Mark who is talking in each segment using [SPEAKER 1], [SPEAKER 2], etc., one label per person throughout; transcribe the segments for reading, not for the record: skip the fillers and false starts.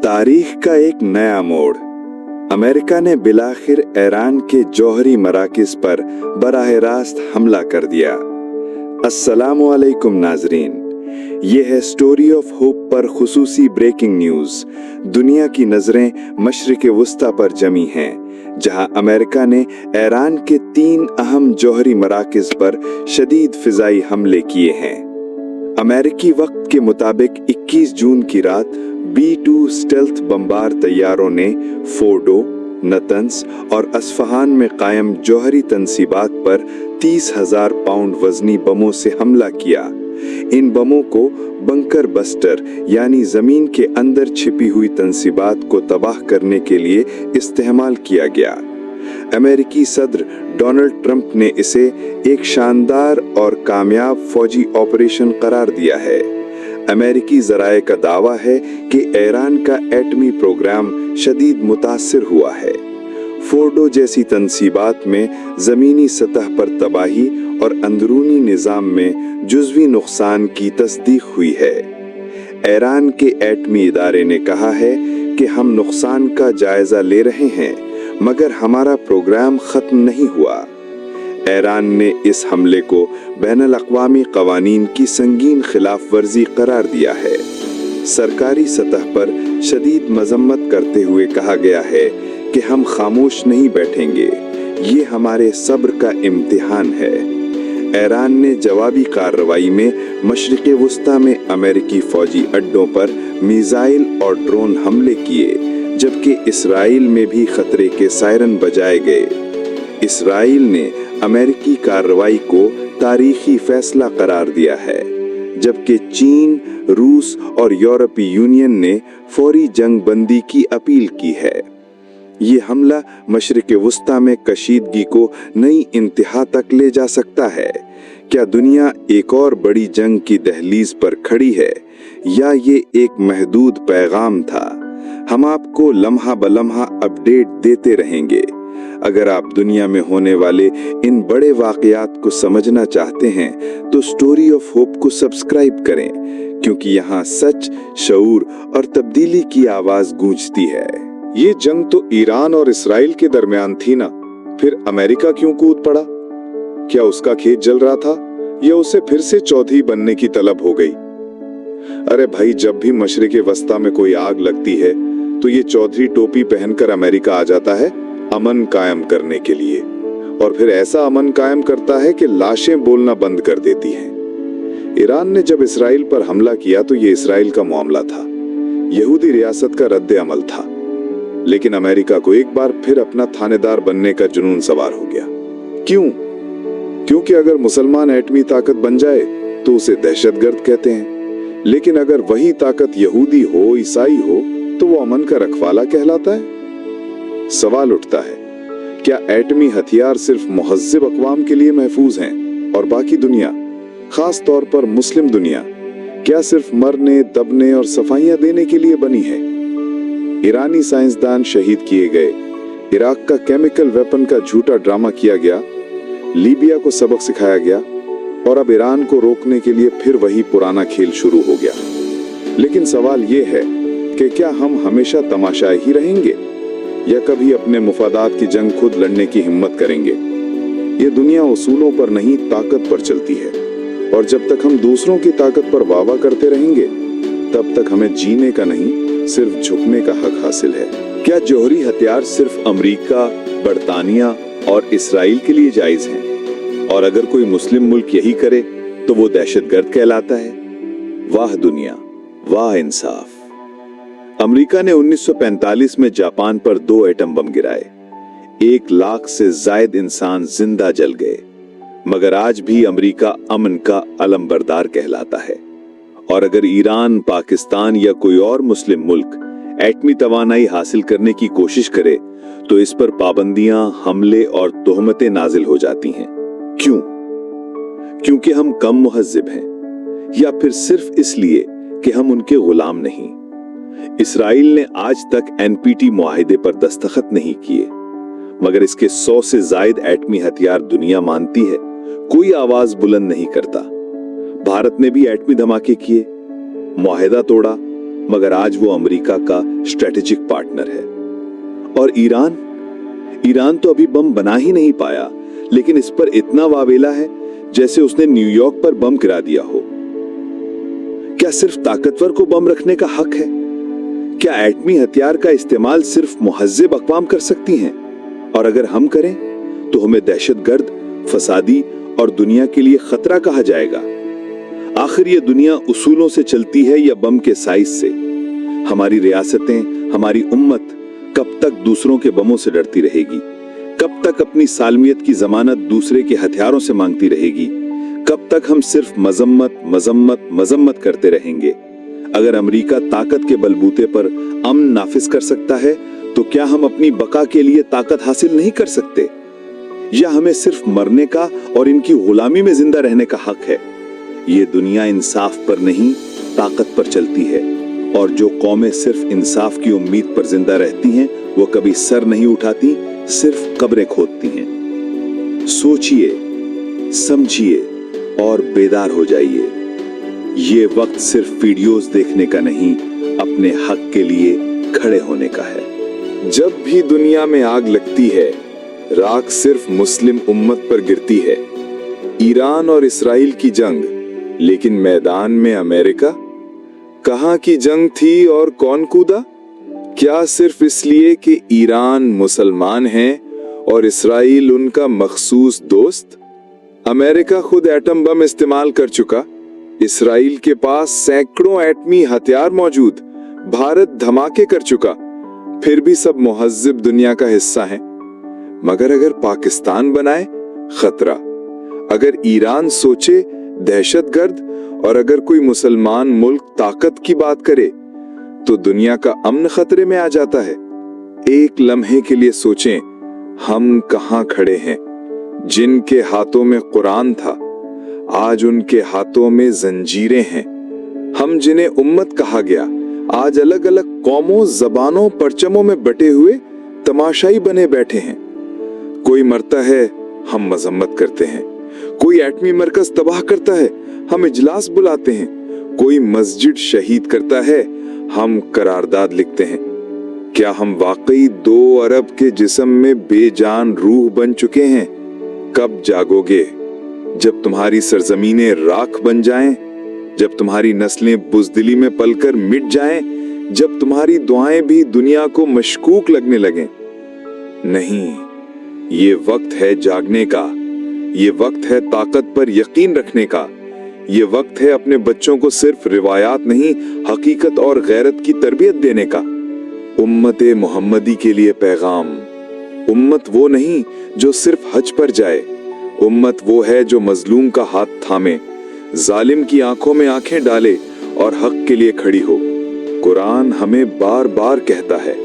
[SPEAKER 1] तारीख का एक नया मोड़। अमेरिका ने बिलाखिर ईरान के जौहरी मराकिज पर बराह रास्त हमला कर दिया। अस्सलामु अलैकुम नाजरीन, ये है स्टोरी ऑफ होप पर खुसूसी ब्रेकिंग न्यूज। दुनिया की नजरें मशरिक वस्ता पर जमी हैं, जहां अमेरिका ने ईरान के 3 अहम जौहरी मराकिज पर शदीद फिजाई हमले किए हैं। अमेरिकी वक्त के मुताबिक 21 जून की रात B-2 स्टेल्थ बमबार तैयारों ने फोर्डो, नतंस और अस्फहान में कायम जौहरी तंसीबात पर 30,000 पाउंड वजनी बमों से हमला किया। इन बमों को बंकर बस्टर यानी जमीन के अंदर छिपी हुई तंसीबात को तबाह करने के लिए इस्तेमाल किया गया। अमेरिकी सदर डोनाल्ड ट्रंप ने इसे एक शानदार और कामयाब फौजी ऑपरेशन करार दिया है। अमेरिकी ज़राए का दावा है कि ईरान का एटमी प्रोग्राम शदीद मुतासिर हुआ है। फोर्डो जैसी तंसीबात में ज़मीनी सतह पर तबाही और अंदरूनी निज़ाम में जुज़वी नुकसान की तस्दीक हुई है। ईरान के एटमी इदारे ने कहा है कि हम नुकसान का जायज़ा ले रहे हैं, मगर हमारा प्रोग्राम ख़त्म नहीं हुआ। ईरान ने इस हमले को बैनुल अक़वामी क़वानीन की संगीन खिलाफ वर्जी करार दिया है। सरकारी सतह पर शदीद मजम्मत करते हुए कहा गया है कि हम खामोश नहीं बैठेंगे, ये हमारे सब्र का इम्तिहान है। ईरान ने जवाबी कार्रवाई में मशरिक़ वस्ता में अमेरिकी फ़ौजी अड्डों पर मिसाइल और ड्रोन हमले किए, जबकि इसराइल में भी खतरे के सायरन बजाए गए। इसराइल ने अमेरिकी कार्रवाई को तारीखी फैसला करार दिया है, जबकि चीन, रूस और यूरोपीय यूनियन ने फौरी जंग बंदी की अपील की है। ये हमला मशरिक़ वस्ता में कशीदगी को नई इंतहा तक ले जा सकता है। क्या दुनिया एक और बड़ी जंग की दहलीज पर खड़ी है, या ये एक महदूद पैगाम था? हम आपको लम्हा बलम्हा अपडेट देते रहेंगे। अगर आप दुनिया में होने वाले इन बड़े वाक़यात को समझना चाहते हैं तो स्टोरी ऑफ होप को सब्सक्राइब करें, क्योंकि यहाँ सच, शऊर और तब्दीली की आवाज़ गूंजती है।
[SPEAKER 2] ये जंग तो ईरान और इसराइल के दरमियान थी ना, फिर अमेरिका क्यों कूद पड़ा? क्या उसका खेत जल रहा था, या उसे फिर से चौधरी बनने की तलब हो गई? अरे भाई, जब भी मशरिक़ वस्ता में कोई आग लगती है तो ये चौधरी टोपी पहनकर अमेरिका आ जाता है अमन कायम करने के लिए, और फिर ऐसा अमन कायम करता है कि लाशें बोलना बंद कर देती हैं। ईरान ने जब इसराइल पर हमला किया तो ये इसराइल का मामला था, यहूदी रियासत का रद्द अमल था, लेकिन अमेरिका को एक बार फिर अपना थानेदार बनने का जुनून सवार हो गया। क्यों? क्योंकि अगर मुसलमान एटमी ताकत बन जाए तो उसे दहशतगर्द कहते हैं, लेकिन अगर वही ताकत यहूदी हो, ईसाई हो, तो वो अमन का रखवाला कहलाता है। सवाल उठता है, क्या एटमी हथियार सिर्फ मुहज्जिब अक़वाम के लिए महफूज हैं, और बाकी दुनिया, खास तौर पर मुस्लिम दुनिया, क्या सिर्फ मरने, दबने और सफाइयां देने के लिए बनी है? ईरानी साइंसदान शहीद किए गए, इराक का केमिकल वेपन का झूठा ड्रामा किया गया, लीबिया को सबक सिखाया गया, और अब ईरान को रोकने के लिए फिर वही पुराना खेल शुरू हो गया। लेकिन सवाल ये है कि क्या हम हमेशा तमाशाई ही रहेंगे, या कभी अपने मुफादात की जंग खुद लड़ने की हिम्मत करेंगे? ये दुनिया उसूलों पर नहीं, ताकत पर चलती है, और जब तक हम दूसरों की ताकत पर वावा करते रहेंगे, तब तक हमें जीने का नहीं, सिर्फ झुकने का हक हासिल है। क्या जौहरी हथियार सिर्फ अमेरिका, बरतानिया और इसराइल के लिए जायज हैं, और अगर कोई मुस्लिम मुल्क यही करे तो वो दहशतगर्द कहलाता है? वाह दुनिया, वाह इंसाफ। अमेरिका ने 1945 में जापान पर 2 एटम बम गिराए, 1 लाख से जायद इंसान जिंदा जल गए, मगर आज भी अमेरिका अमन का अलमबरदार कहलाता है। और अगर ईरान, पाकिस्तान या कोई और मुस्लिम मुल्क एटमी तवानाई हासिल करने की कोशिश करे तो इस पर पाबंदियां, हमले और तोहमतें नाजिल हो जाती हैं। क्यों? क्योंकि हम कम मुहज्जिब हैं, या फिर सिर्फ इसलिए कि हम उनके गुलाम नहीं? इसराइल ने आज तक NPT मुआहिदे पर दस्तखत नहीं किए, मगर इसके 100 से जायद एटमी हथियार दुनिया मानती है, कोई आवाज बुलंद नहीं करता। भारत ने भी एटमी धमाके किए, मुआहिदा तोड़ा, मगर आज वो अमेरिका का स्ट्रेटेजिक पार्टनर है। और ईरान तो अभी बम बना ही नहीं पाया, लेकिन इस पर इतना वावेला है जैसे उसने न्यूयॉर्क पर बम गिरा दिया हो। क्या सिर्फ ताकतवर को बम रखने का हक है? क्या एटमी हथियार का इस्तेमाल सिर्फ मुहज्जिब अक़वाम कर सकती हैं? और अगर हम करें तो हमें दहशतगर्द, फसादी और दुनिया के लिए खतरा कहा जाएगा। आखिर ये दुनिया उसूलों से चलती है या बम के साइज से? हमारी रियासतें, हमारी उम्मत कब तक दूसरों के बमों से डरती रहेगी? कब तक अपनी सालमियत की जमानत दूसरे के हथियारों से मांगती रहेगी? कब तक हम सिर्फ मजम्मत करते रहेंगे? अगर अमेरिका ताकत के बलबूते पर अमन नाफिज कर सकता है, तो क्या हम अपनी बका के लिए ताकत हासिल नहीं कर सकते? या हमें सिर्फ मरने का और इनकी गुलामी में जिंदा रहने का हक है? ये दुनिया इंसाफ पर नहीं, ताकत पर चलती है, और जो कौमें सिर्फ इंसाफ की उम्मीद पर जिंदा रहती हैं, वो कभी सर नहीं उठाती, सिर्फ कब्रें खोदती हैं। सोचिए, समझिए और बेदार हो जाइए। ये वक्त सिर्फ वीडियोस देखने का नहीं, अपने हक के लिए खड़े होने का है। जब भी दुनिया में आग लगती है, राख सिर्फ मुस्लिम उम्मत पर गिरती है। ईरान और इसराइल की जंग, लेकिन मैदान में अमेरिका? कहां की जंग थी और कौन कूदा? क्या सिर्फ इसलिए कि ईरान मुसलमान है और इसराइल उनका मखसूस दोस्त? अमेरिका खुद एटम बम इस्तेमाल कर चुका, इसराइल के पास सैकड़ों एटमी हथियार मौजूद, भारत धमाके कर चुका, फिर भी सब मुहज्जिब दुनिया का हिस्सा हैं। मगर अगर पाकिस्तान बनाए, खतरा। अगर ईरान सोचे, दहशतगर्द। और अगर कोई मुसलमान मुल्क ताकत की बात करे, तो दुनिया का अमन खतरे में आ जाता है। एक लम्हे के लिए सोचें, हम कहां खड़े हैं? जिनके हाथों में कुरान था, आज उनके हाथों में जंजीरें हैं। हम जिन्हें उम्मत कहा गया, आज अलग अलग कौमों, जबानों, परचमों में बटे हुए तमाशाई बने बैठे हैं। कोई मरता है, हम मजम्मत करते हैं। कोई एटमी मरकज तबाह करता है, हम इजलास बुलाते हैं। कोई मस्जिद शहीद करता है, हम करारदाद लिखते हैं। क्या हम वाकई 2 अरब के जिस्म में बेजान रूह बन चुके हैं? कब जागोगे? जब तुम्हारी सरजमीनें राख बन जाएं, जब तुम्हारी नस्लें बुजदिली में पलकर मिट जाएं, जब तुम्हारी दुआएं भी दुनिया को मशकूक लगने लगें। नहीं, ये वक्त है जागने का, ये वक्त है ताकत पर यकीन रखने का, ये वक्त है अपने बच्चों को सिर्फ रिवायात नहीं, हकीकत और गैरत की तरबियत देने का। उम्मत मोहम्मदी के लिए पैगाम। उम्मत वो नहीं जो सिर्फ हज पर जाए, उम्मत वो है जो मजलूम का हाथ थामे, जालिम की आंखों में आंखें डाले और हक के लिए खड़ी हो। कुरान हमें बार बार कहता है,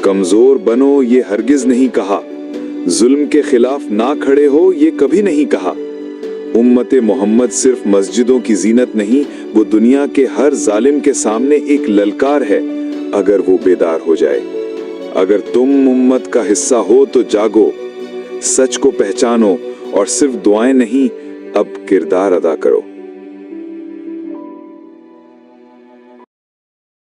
[SPEAKER 2] कमजोर बनो ये हरगिज नहीं कहा, जुल्म के खिलाफ ना खड़े हो ये कभी नहीं कहा। उम्मत मोहम्मद सिर्फ मस्जिदों की जीनत नहीं, वो दुनिया के हर जालिम के सामने एक ललकार है, अगर वो बेदार हो जाए। अगर तुम उम्मत का हिस्सा हो तो जागो, सच को पहचानो और सिर्फ दुआएं नहीं, अब किरदार अदा करो।